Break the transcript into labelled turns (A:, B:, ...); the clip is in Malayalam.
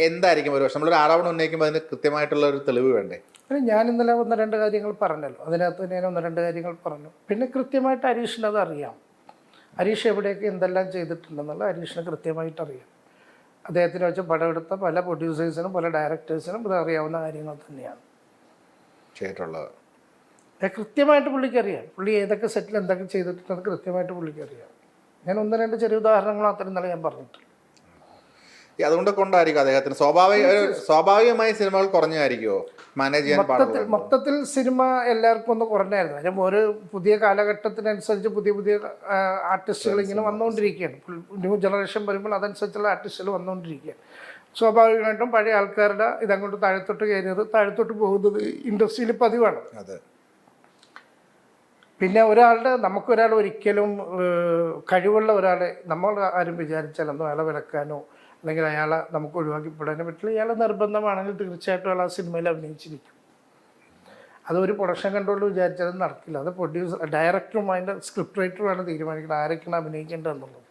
A: എന്തായിരിക്കും ഒരു പക്ഷെ നമ്മളൊരു ആരോപണം ഉന്നയിക്കുമ്പോൾ അതിന് കൃത്യമായിട്ടുള്ള ഒരു തെളിവ് വേണ്ടേ?
B: ഞാൻ ഇന്നലെ ഒന്ന് രണ്ട് കാര്യങ്ങൾ പറഞ്ഞല്ലോ, അതിനകത്ത് ഞാൻ ഒന്ന് രണ്ട് കാര്യങ്ങൾ പറഞ്ഞു. പിന്നെ കൃത്യമായിട്ട് ഹരീഷിന് അത് അറിയാം. ഹരീഷ് എവിടെയൊക്കെ എന്തെല്ലാം ചെയ്തിട്ടുണ്ടെന്നുള്ള ഹരീഷിന് കൃത്യമായിട്ട് അറിയാം. അദ്ദേഹത്തിന് വെച്ച് പടമെടുത്ത പല പ്രൊഡ്യൂസേഴ്സിനും പല ഡയറക്ടേഴ്സിനും ഇത് അറിയാവുന്ന കാര്യങ്ങൾ തന്നെയാണ്
A: ചെയ്തിട്ടുള്ളത്.
B: കൃത്യമായിട്ട് പുള്ളിക്കറിയാം. പുള്ളി ഏതൊക്കെ സെറ്റിൽ എന്തൊക്കെ ചെയ്തിട്ടുണ്ടെന്ന് കൃത്യമായിട്ട് പുള്ളിക്കറിയാം. ഞാൻ ഒന്ന് രണ്ട് ചെറിയ ഉദാഹരണങ്ങൾ മാത്രം ഇന്നലെ ഞാൻ പറഞ്ഞിട്ടുള്ളൂ.
A: അതുകൊണ്ട് കൊണ്ടായിരിക്കും അദ്ദേഹത്തിന് സ്വാഭാവികമായി സിനിമകൾ കുറഞ്ഞായിരിക്കുമോ മാനേജ് ചെയ്യാൻ?
B: മൊത്തത്തിൽ സിനിമ എല്ലാവർക്കും ഒന്ന് കുറഞ്ഞായിരുന്നു. കാരണം ഒരു പുതിയ കാലഘട്ടത്തിനനുസരിച്ച് പുതിയ പുതിയ ആർട്ടിസ്റ്റുകൾ ഇങ്ങനെ വന്നുകൊണ്ടിരിക്കുകയാണ്. ന്യൂ ജനറേഷൻ വരുമ്പോൾ അതനുസരിച്ചുള്ള ആർട്ടിസ്റ്റുകൾ വന്നുകൊണ്ടിരിക്കുകയാണ്. സ്വാഭാവികമായിട്ടും പഴയ ആൾക്കാരുടെ ഇതങ്ങോട്ട് താഴത്തോട്ട് കയറിയത് താഴത്തോട്ട് പോകുന്നത് ഇൻഡസ്ട്രിയിൽ പതിവാണ്. പിന്നെ നമുക്കൊരാൾ ഒരിക്കലും കഴിവുള്ള ഒരാളെ നമ്മൾ ആരും വിചാരിച്ചാലൊന്നും അയാളെ വിലക്കാനോ അല്ലെങ്കിൽ അയാളെ നമുക്ക് ഒഴിവാക്കിപ്പെടാനോ പറ്റില്ല. അയാളെ നിർബന്ധമാണെങ്കിൽ തീർച്ചയായിട്ടും അയാൾ ആ സിനിമയിൽ അഭിനയിച്ചിരിക്കും. അതൊരു പ്രൊഡക്ഷൻ കൺട്രോൾ വിചാരിച്ചാലും നടക്കില്ല. അത് ഡയറക്ടറും അതിൻ്റെ സ്ക്രിപ്റ്റ് റൈറ്ററുമാണ് തീരുമാനിക്കുന്നത് ആരൊക്കെയാണ് അഭിനയിക്കേണ്ടതെന്നുള്ളത്.